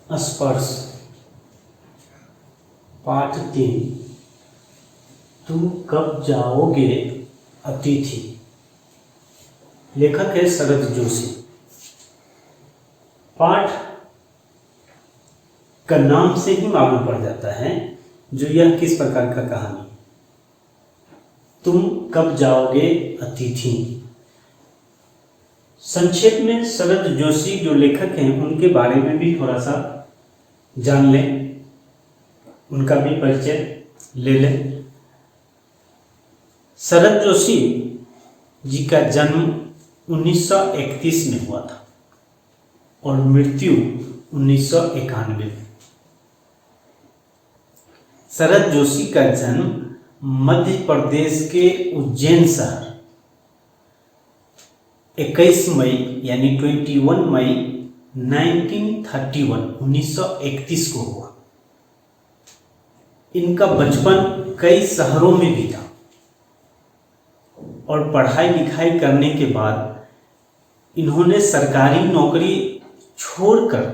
स्पर्श पाठ 3। तुम कब जाओगे अतिथि। लेखक है शरद जोशी। पाठ का नाम से ही मालूम पड़ जाता है जो यह किस प्रकार का कहानी। तुम कब जाओगे अतिथि। संक्षेप में शरद जोशी जो लेखक हैं उनके बारे में भी थोड़ा सा जान लें, उनका भी परिचय ले लें। शरद जोशी जी का जन्म 1931 में हुआ था और मृत्यु 1991 में। शरद जोशी का जन्म मध्य प्रदेश के उज्जैन शहर 21 मई यानी 21 मई 1931 को हुआ। इनका बचपन कई शहरों में बीता और पढ़ाई लिखाई करने के बाद इन्होंने सरकारी नौकरी छोड़कर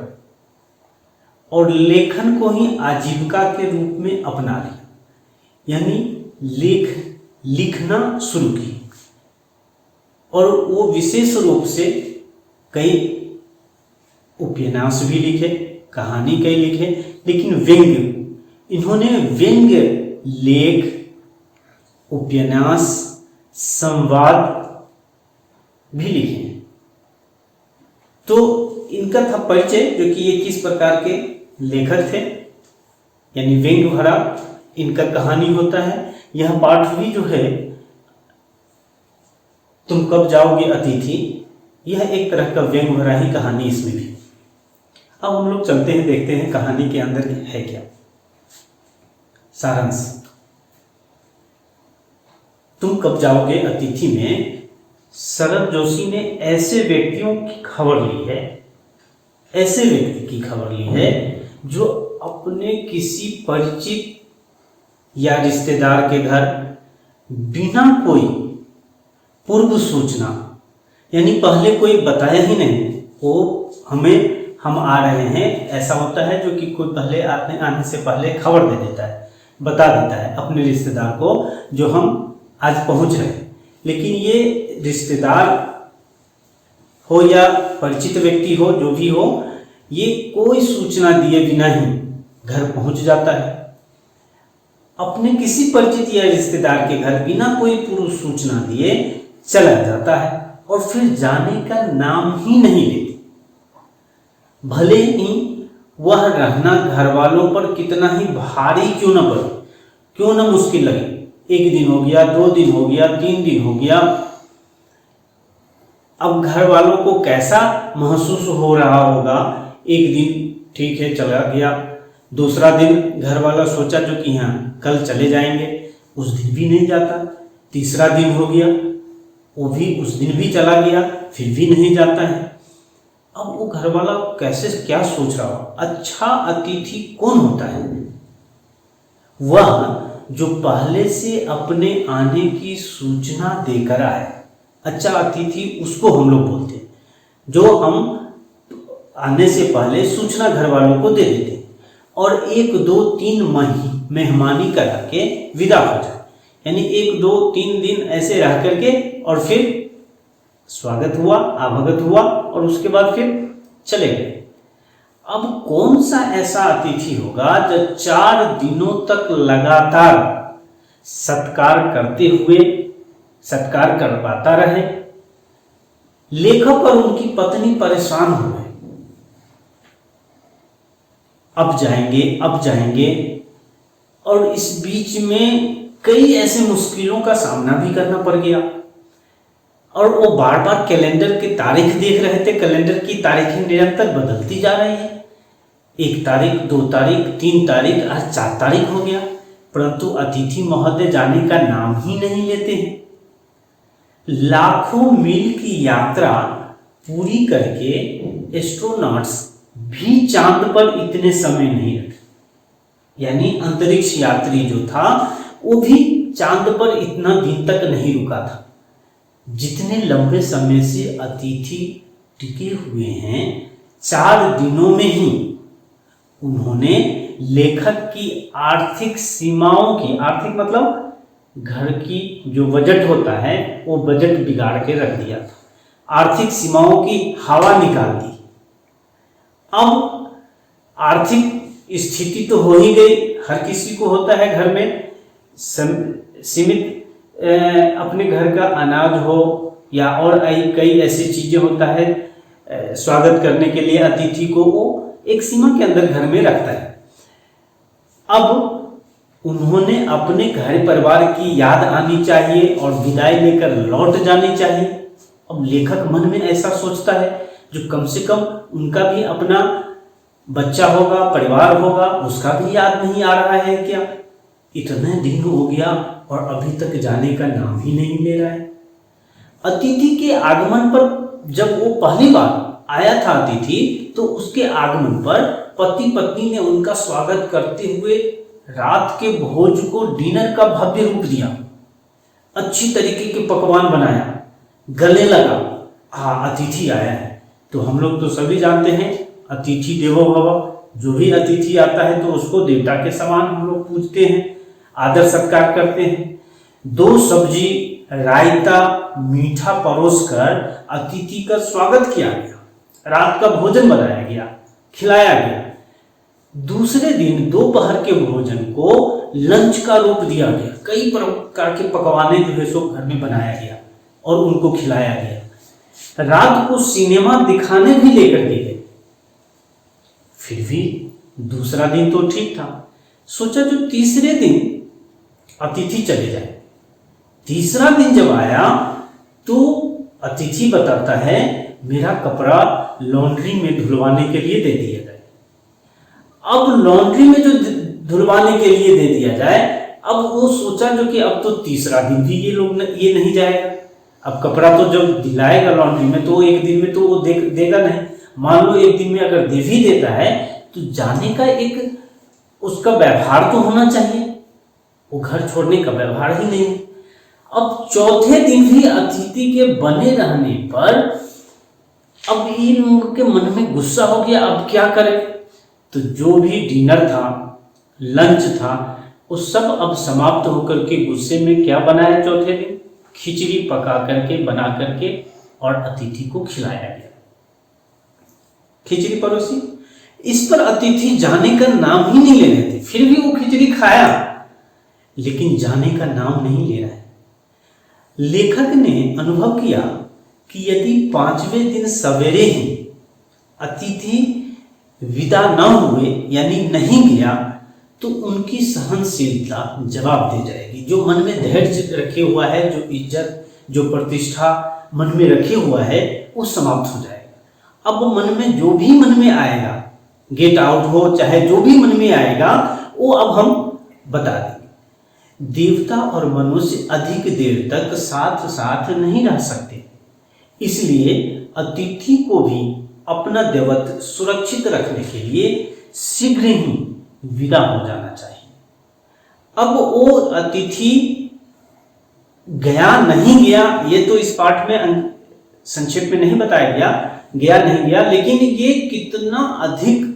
और लेखन को ही आजीविका के रूप में अपना लिया, यानी लिखना शुरू की। और वो विशेष रूप से कई उपन्यास भी लिखे, कहानी कई लिखे, लेकिन व्यंग्य इन्होंने व्यंग्य लेख, उपन्यास, संवाद भी लिखे। तो इनका था परिचय जो कि ये किस प्रकार के लेखक थे, यानी व्यंग्य भरा इनका कहानी होता है। यह पाठ भी जो है तुम कब जाओगे अतिथि, यह एक तरह का व्यंग्य भरा ही कहानी इसमें भी। अब हम लोग चलते हैं, देखते हैं कहानी के अंदर है क्या। सारांश। तुम कब जाओगे अतिथि में शरद जोशी ने ऐसे व्यक्तियों की खबर ली है, ऐसे व्यक्ति की खबर ली है जो अपने किसी परिचित या रिश्तेदार के घर बिना कोई पूर्व सूचना, यानी पहले कोई बताया ही नहीं, वो हम आ रहे हैं, ऐसा होता है जो कि कोई पहले आने से पहले खबर दे देता है, बता देता है अपने रिश्तेदार को जो हम आज पहुंच रहे हैं। लेकिन ये रिश्तेदार हो या परिचित व्यक्ति हो, जो भी हो, ये कोई सूचना दिए बिना ही घर पहुंच जाता है। अपने किसी परिचित या रिश्तेदार के घर बिना कोई पूर्व सूचना दिए चला जाता है और फिर जाने का नाम ही नहीं लेते। भले ही वह रहना घर वालों पर कितना ही भारी क्यों न पड़े, क्यों न मुश्किल लगे। 1 दिन हो गया, 2 दिन हो गया, 3 दिन हो गया, अब घर वालों को कैसा महसूस हो रहा होगा। 1 दिन ठीक है चला गया, दूसरा दिन घर वाला सोचा जो कि हाँ कल चले जाएंगे, उस दिन भी नहीं जाता। तीसरा दिन हो गया, वो भी उस दिन भी चला गया, फिर भी नहीं जाता है। अब वो घर वाला कैसे क्या सोच रहा हो। अच्छा अतिथि कौन होता है? वह जो पहले से अपने आने की सूचना देकर आए। अच्छा अतिथि उसको हम लोग बोलते हैं जो हम आने से पहले सूचना घर वालों को दे देते और 1, 2, 3 मेहमानी करा के विदा हो जाए, यानी 1, 2, 3 दिन ऐसे रह करके और फिर स्वागत हुआ, आवागत हुआ और उसके बाद फिर चले गए। अब कौन सा ऐसा अतिथि होगा जो 4 दिनों तक लगातार सत्कार करते हुए सत्कार करवाता रहे। लेखक और उनकी पत्नी परेशान हो गए, अब जाएंगे, और इस बीच में कई ऐसे मुश्किलों का सामना भी करना पड़ गया। और वो बार बार कैलेंडर की तारीख देख रहे थे। कैलेंडर की तारीखें निरंतर बदलती जा रही है। 1 तारीख, 2 तारीख, 3 तारीख, आज 4 तारीख हो गया, परंतु अतिथि महोदय जाने का नाम ही नहीं लेते हैं। लाखों मील की यात्रा पूरी करके एस्ट्रोनॉट्स भी चांद पर इतने समय नहीं रखे, यानी अंतरिक्ष यात्री जो था वो भी चांद पर इतना दिन तक नहीं रुका था जितने लंबे समय से अतिथि टिके हुए हैं। 4 दिनों में ही उन्होंने लेखक की आर्थिक सीमाओं की, आर्थिक मतलब घर की जो बजट होता है वो बजट बिगाड़ के रख दिया था, आर्थिक सीमाओं की हवा निकाल दी। अब आर्थिक स्थिति तो हो ही गई, हर किसी को होता है घर में सीमित अपने घर का अनाज हो या और कई ऐसी चीजें होता है, स्वागत करने के लिए अतिथि को वो एक सीमा के अंदर घर में रखता है। अब उन्होंने अपने घर परिवार की याद आनी चाहिए और विदाई लेकर लौट जानी चाहिए। अब लेखक मन में ऐसा सोचता है जो कम से कम उनका भी अपना बच्चा होगा, परिवार होगा, उसका भी याद नहीं आ रहा है क्या? इतने दिन हो गया और अभी तक जाने का नाम ही नहीं ले रहा है। अतिथि के आगमन पर जब वो पहली बार आया था अतिथि, तो उसके आगमन पर पति पत्नी ने उनका स्वागत करते हुए रात के भोज को डिनर का भव्य रूप दिया, अच्छी तरीके के पकवान बनाया, गले लगा, हाँ अतिथि आया है। तो हम लोग तो सभी जानते हैं अतिथि देवो भव, जो भी अतिथि आता है तो उसको देवता के समान हम लोग पूजते हैं, आदर सत्कार करते हैं। 2 सब्जी, रायता, मीठा परोसकर अतिथि का स्वागत किया गया, रात का भोजन बनाया गया, खिलाया गया। दूसरे दिन दोपहर के भोजन को लंच का रूप दिया गया, कई प्रकार के पकवाने जो है सो घर में बनाया गया और उनको खिलाया गया। रात को सिनेमा दिखाने भी लेकर के गए। फिर भी दूसरा दिन तो ठीक था, सोचा जो तीसरे दिन अतिथि चले जाए। तीसरा दिन जब आया तो अतिथि बताता है मेरा कपड़ा लॉन्ड्री में धुलवाने के लिए दे दिया जाए। अब लॉन्ड्री में जो धुलवाने के लिए दे दिया जाए, अब वो सोचा जो कि अब तो तीसरा दिन भी ये नहीं जाएगा। अब कपड़ा तो जब दिलाएगा लॉन्ड्री में तो एक दिन में तो वो देगा नहीं। मान लो एक दिन में अगर दे भी देता है तो जाने का एक उसका व्यवहार तो होना चाहिए, वो घर छोड़ने का व्यवहार ही नहीं। अब चौथे दिन भी अतिथि के बने रहने पर अब इन लोगों के मन में गुस्सा हो गया, अब क्या करें? तो जो भी डिनर था, लंच था, वो सब अब समाप्त होकर के गुस्से में क्या बनाया चौथे दिन? खिचड़ी पका करके बना करके और अतिथि को खिलाया गया, खिचड़ी परोसी। इस पर अतिथि जाने का नाम ही नहीं ले रहे थे, फिर भी वो खिचड़ी खाया, लेकिन जाने का नाम नहीं ले रहा है। लेखक ने अनुभव किया कि यदि 5वें दिन सवेरे ही अतिथि विदा न हुए यानी नहीं गया तो उनकी सहनशीलता जवाब दे जाएगी। जो मन में धैर्य रखे हुआ है, जो इज्जत, जो प्रतिष्ठा मन में रखे हुआ है, वो समाप्त हो जाएगा। अब मन में जो भी मन में आएगा, गेट आउट हो चाहे जो भी मन में आएगा, वो अब हम बता देंगे। देवता और मनुष्य अधिक देर तक साथ साथ नहीं रह सकते, इसलिए अतिथि को भी अपना दैवत सुरक्षित रखने के लिए शीघ्र ही विदा हो जाना चाहिए। अब वो अतिथि गया नहीं गया, ये तो इस पाठ में संक्षेप में नहीं बताया गया, गया नहीं गया, लेकिन ये कितना अधिक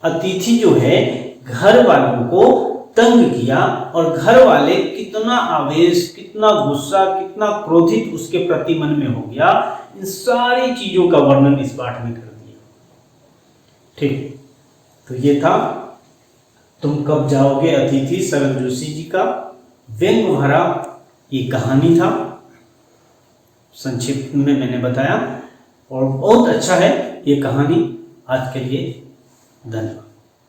अतिथि जो है घर वालों को तंग किया और घर वाले कितना आवेश, कितना गुस्सा, कितना क्रोधित उसके प्रति मन में हो गया, इन सारी चीजों का वर्णन इस पाठ में कर दिया। ठीक, तो ये था तुम कब जाओगे अतिथि, शरद जोशी जी का व्यंग भरा ये कहानी था। संक्षिप्त में मैंने बताया और बहुत अच्छा है ये कहानी। आज के लिए धन्यवाद।